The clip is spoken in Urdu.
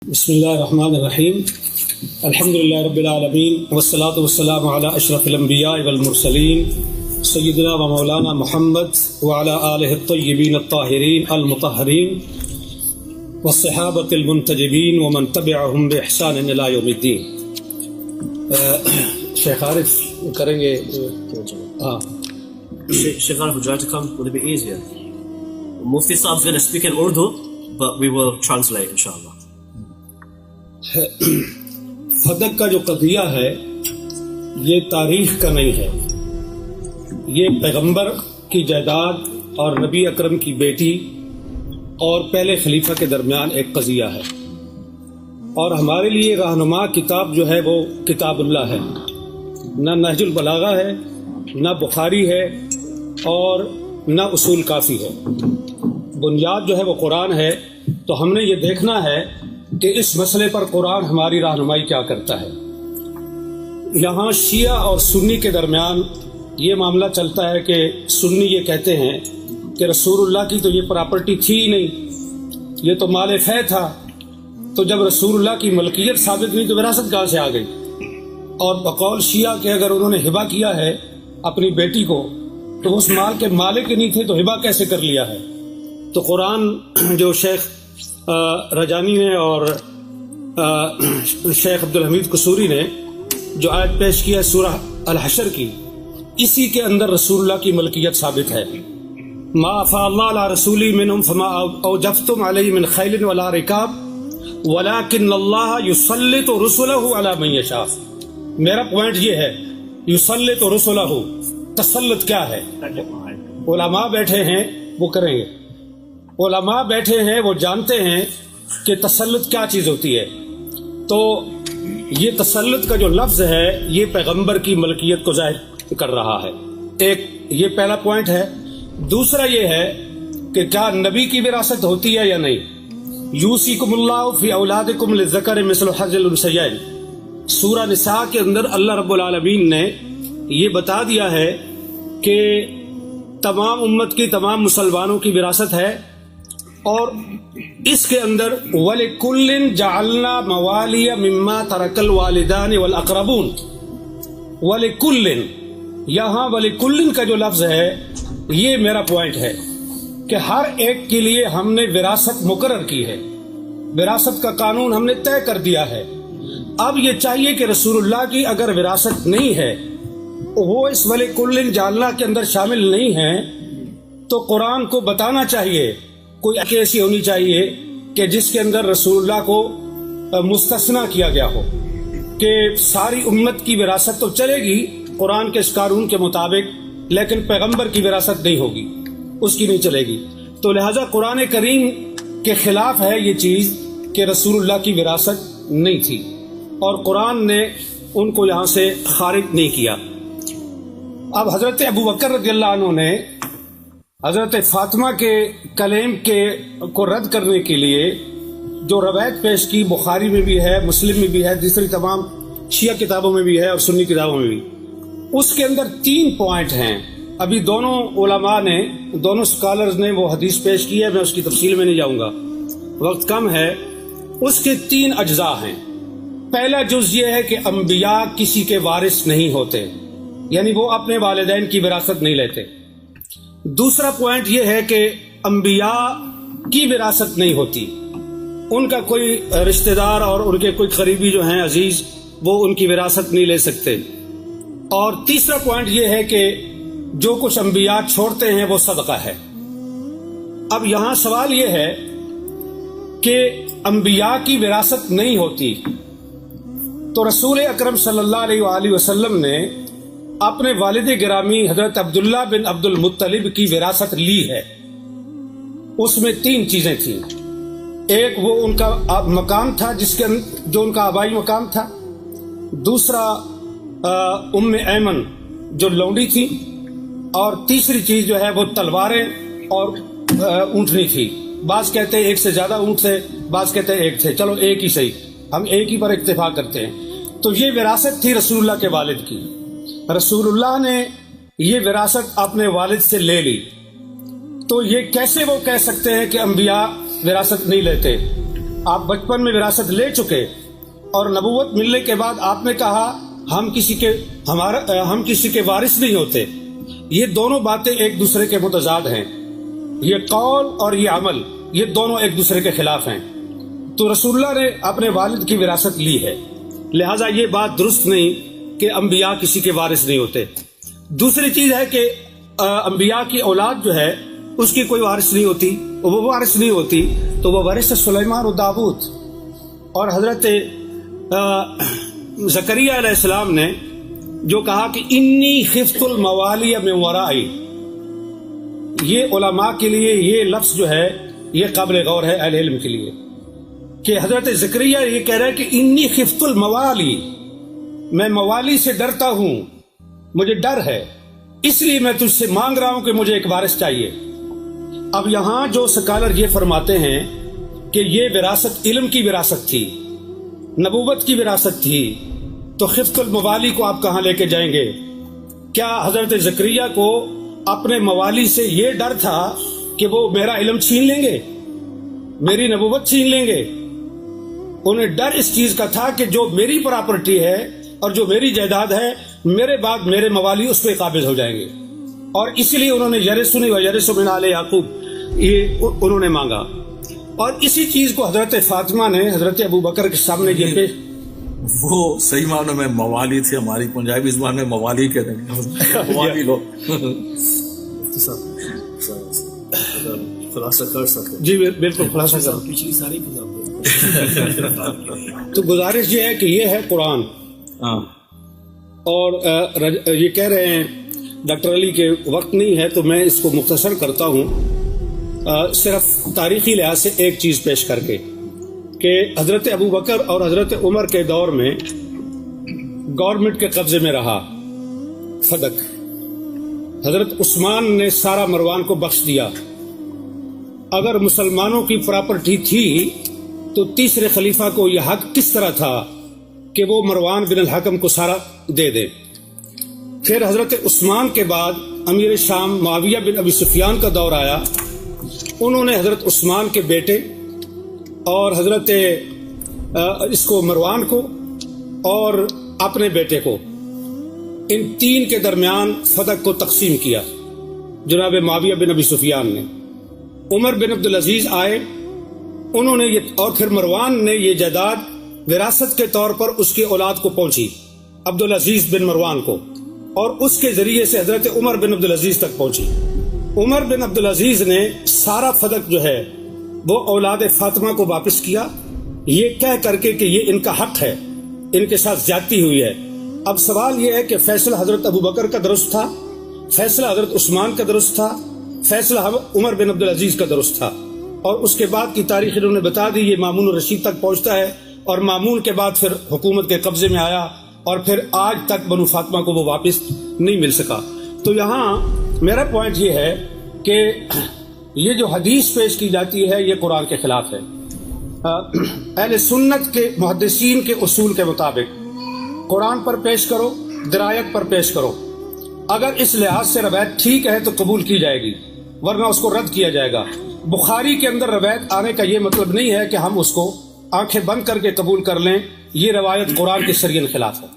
بسم اللہ الرحمن الرحیم الحمدللہ رب العالمین والصلاة والسلام علی اشرف الانبیاء والمرسلین سیدنا و مولانا محمد وعلی آلہ الطیبین الطاہرین المطہرین والصحابۃ المنتجبین ومن تبعہم بإحسان الی یوم الدین۔ شیخ عارف کریں گے؟ Sheikh Arif, would you like to come? Would it be easier? Mufti Saab is going to speak in Urdu, but we will translate, inshallah. فدق کا جو قضیہ ہے یہ تاریخ کا نہیں ہے، یہ پیغمبر کی جائیداد اور نبی اکرم کی بیٹی اور پہلے خلیفہ کے درمیان ایک قضیہ ہے، اور ہمارے لیے رہنما کتاب جو ہے وہ کتاب اللہ ہے، نہ نہج البلاغہ ہے، نہ بخاری ہے، اور نہ اصول کافی ہے۔ بنیاد جو ہے وہ قرآن ہے، تو ہم نے یہ دیکھنا ہے کہ اس مسئلے پر قرآن ہماری رہنمائی کیا کرتا ہے۔ یہاں شیعہ اور سنی کے درمیان یہ معاملہ چلتا ہے کہ سنی یہ کہتے ہیں کہ رسول اللہ کی تو یہ پراپرٹی تھی ہی نہیں، یہ تو مال فے تھا، تو جب رسول اللہ کی ملکیت ثابت ہوئی تو وراثت کہاں سے آ گئی؟ اور بقول شیعہ کہ اگر انہوں نے ہبہ کیا ہے اپنی بیٹی کو تو اس مال کے مالک نہیں تھے، تو ہبہ کیسے کر لیا ہے؟ تو قرآن جو شیخ رجانی نے اور شیخ عبدالحمید قصوری نے جو آیت پیش کی ہے سورہ الحشر کی، اسی کے اندر رسول اللہ کی ملکیت ثابت ہے۔ ما افاء اللہ علی رسولی منہم فما اوجفتم علیہ من خیل ولا رکاب ولکن اللہ یسلط رسلہ علی من یشاء۔ میرا پوائنٹ یہ ہے، یسلط رسلہ، تسلط کیا ہے؟ علماء بیٹھے ہیں وہ کریں گے، علماء بیٹھے ہیں وہ جانتے ہیں کہ تسلط کیا چیز ہوتی ہے۔ تو یہ تسلط کا جو لفظ ہے یہ پیغمبر کی ملکیت کو ظاہر کر رہا ہے۔ ایک یہ پہلا پوائنٹ ہے۔ دوسرا یہ ہے کہ کیا نبی کی وراثت ہوتی ہے یا نہیں؟ یوصیکم اللہ فی اولادکم للذکر مثل حظ الانثیین، سورہ نساء کے اندر اللہ رب العالمین نے یہ بتا دیا ہے کہ تمام امت کی، تمام مسلمانوں کی وراثت ہے، اور اس کے اندر وَلِكُلٍّ جَعَلْنَا مَوَالِيَ مِمَّا تَرَكَ الْوَالِدَانِ وَالْأَقْرَبُونَ۔ وَلِكُلٍّ، یہاں وَلِكُلٍّ کا جو لفظ ہے یہ میرا پوائنٹ ہے کہ ہر ایک کے لیے ہم نے وراثت مقرر کی ہے، وراثت کا قانون ہم نے طے کر دیا ہے۔ اب یہ چاہیے کہ رسول اللہ کی اگر وراثت نہیں ہے، وہ اس وَلِكُلٍّ جَعَلْنَا کے اندر شامل نہیں ہے، تو قرآن کو بتانا چاہیے، کوئی ایسی ہونی چاہیے کہ جس کے اندر رسول اللہ کو مستثنا کیا گیا ہو کہ ساری امت کی وراثت تو چلے گی قرآن کے اس قانون کے مطابق، لیکن پیغمبر کی وراثت نہیں ہوگی، اس کی نہیں چلے گی۔ تو لہٰذا قرآن کریم کے خلاف ہے یہ چیز کہ رسول اللہ کی وراثت نہیں تھی، اور قرآن نے ان کو یہاں سے خارج نہیں کیا۔ اب حضرت ابو بکر رضی اللہ عنہ نے حضرت فاطمہ کے کلیم کو رد کرنے کے لیے جو روایت پیش کی، بخاری میں بھی ہے، مسلم میں بھی ہے، دوسری تمام شیعہ کتابوں میں بھی ہے اور سنی کتابوں میں بھی، اس کے اندر 3 پوائنٹ ہیں۔ ابھی دونوں علماء نے، دونوں اسکالرز نے وہ حدیث پیش کی ہے، میں اس کی تفصیل میں نہیں جاؤں گا، وقت کم ہے۔ اس کے 3 اجزاء ہیں۔ پہلا جز یہ ہے کہ انبیاء کسی کے وارث نہیں ہوتے، یعنی وہ اپنے والدین کی وراثت نہیں لیتے۔ دوسرا پوائنٹ یہ ہے کہ انبیاء کی وراثت نہیں ہوتی، ان کا کوئی رشتہ دار اور ان کے کوئی قریبی جو ہیں عزیز، وہ ان کی وراثت نہیں لے سکتے۔ اور تیسرا پوائنٹ یہ ہے کہ جو کچھ انبیاء چھوڑتے ہیں وہ صدقہ ہے۔ اب یہاں سوال یہ ہے کہ انبیاء کی وراثت نہیں ہوتی، تو رسول اکرم صلی اللہ علیہ وآلہ وسلم نے اپنے والد گرامی حضرت عبداللہ بن عبد المطلب کی وراثت لی ہے۔ اس میں 3 چیزیں تھیں۔ ایک وہ ان کا مقام تھا جو ان کا آبائی مقام تھا، دوسرا ام ایمن جو لونڈی تھی، اور تیسری چیز جو ہے وہ تلواریں اور اونٹنی تھی۔ بعض کہتے ہیں ایک سے زیادہ اونٹ تھے، بعض کہتے ہیں ایک تھے، چلو ایک ہی صحیح، ہم ایک ہی پر اتفاق کرتے ہیں۔ تو یہ وراثت تھی رسول اللہ کے والد کی۔ رسول اللہ نے یہ وراثت اپنے والد سے لے لی، تو یہ کیسے وہ کہہ سکتے ہیں کہ انبیاء وراثت نہیں لیتے؟ آپ بچپن میں وراثت لے چکے اور نبوت ملنے کے بعد آپ نے کہا ہم کسی کے وارث نہیں ہوتے. یہ دونوں باتیں ایک دوسرے کے متضاد ہیں. یہ قول اور یہ عمل یہ دونوں ایک دوسرے کے خلاف ہیں. تو رسول اللہ نے اپنے والد کی وراثت لی ہے، لہٰذا یہ بات درست نہیں کہ انبیاء کسی کے وارث نہیں ہوتے. دوسری چیز ہے کہ انبیاء کی اولاد جو ہے اس کی کوئی وارث نہیں ہوتی، وہ وارث نہیں ہوتی تو وہ وارث سلیمان و داؤد. اور حضرت زکریا علیہ السلام نے جو کہا کہ انی خفت الموالی من ورائی، یہ علماء کے لیے یہ لفظ جو ہے یہ قابل غور ہے اہل علم کے لیے، کہ حضرت زکریا یہ کہہ رہے ہیں کہ انی خفت الموالی، میں موالی سے ڈرتا ہوں، مجھے ڈر ہے، اس لیے میں تجھ سے مانگ رہا ہوں کہ مجھے ایک وارث چاہیے. اب یہاں جو سکالر یہ فرماتے ہیں کہ یہ وراثت علم کی وراثت تھی، نبوت کی وراثت تھی، تو خفت الموالی کو آپ کہاں لے کے جائیں گے؟ کیا حضرت زکریا کو اپنے موالی سے یہ ڈر تھا کہ وہ میرا علم چھین لیں گے، میری نبوت چھین لیں گے؟ انہیں ڈر اس چیز کا تھا کہ جو میری پراپرٹی ہے اور جو میری جائیداد ہے میرے بعد میرے موالی اس پہ قابض ہو جائیں گے، اور اس لیے انہوں نے یرثنی و یرث من آل یعقوب یہ انہوں نے مانگا. اور اسی چیز کو حضرت فاطمہ نے حضرت ابو بکر کے سامنے یہ پیش، وہ صحیح معنوں میں موالی تھے، ہماری پنجابی زبان میں موالی کہتے ہیں، موالی لوگ. خلاصہ کر سکتے جی بالکل خلاصہ کر. پچھلی ساری کتاب تو گزارش یہ ہے کہ یہ ہے قرآن، اور یہ کہہ رہے ہیں ڈاکٹر علی کے وقت نہیں ہے تو میں اس کو مختصر کرتا ہوں صرف تاریخی لحاظ سے ایک چیز پیش کر کے، کہ حضرت ابو بکر اور حضرت عمر کے دور میں گورنمنٹ کے قبضے میں رہا فدق. حضرت عثمان نے سارا مروان کو بخش دیا. اگر مسلمانوں کی پراپرٹی تھی تو تیسرے خلیفہ کو یہ حق کس طرح تھا کہ وہ مروان بن الحکم کو سارا دے دے؟ پھر حضرت عثمان کے بعد امیر شام معاویہ بن ابی سفیان کا دور آیا. انہوں نے حضرت عثمان کے بیٹے اور حضرت اس کو مروان کو اور اپنے بیٹے کو، ان تین کے درمیان فدق کو تقسیم کیا جناب معاویہ بن ابی سفیان نے. عمر بن عبدالعزیز آئے، انہوں نے یہ، اور پھر مروان نے یہ جائیداد وراثت کے طور پر اس کی اولاد کو پہنچی عبدالعزیز بن مروان کو، اور اس کے ذریعے سے حضرت عمر بن عبدالعزیز تک پہنچی. عمر بن عبدالعزیز نے سارا فدق جو ہے وہ اولاد فاطمہ کو واپس کیا، یہ کہہ کر کے کہ یہ ان کا حق ہے، ان کے ساتھ زیادتی ہوئی ہے. اب سوال یہ ہے کہ فیصلہ حضرت ابو بکر کا درست تھا، فیصلہ حضرت عثمان کا درست تھا، فیصلہ عمر بن عبدالعزیز کا درست تھا، اور اس کے بعد کی تاریخ انہوں نے بتا دی. یہ مامون الرشید تک پہنچتا ہے، اور مامون کے بعد پھر حکومت کے قبضے میں آیا، اور پھر آج تک بنو فاطمہ کو وہ واپس نہیں مل سکا. تو یہاں میرا پوائنٹ یہ ہے کہ یہ جو حدیث پیش کی جاتی ہے یہ قرآن کے خلاف ہے. اہل سنت کے محدثین کے اصول کے مطابق قرآن پر پیش کرو، درایت پر پیش کرو. اگر اس لحاظ سے روایت ٹھیک ہے تو قبول کی جائے گی، ورنہ اس کو رد کیا جائے گا. بخاری کے اندر روایت آنے کا یہ مطلب نہیں ہے کہ ہم اس کو آنکھیں بند کر کے قبول کر لیں. یہ روایت قرآن کے شریعت خلاف ہے.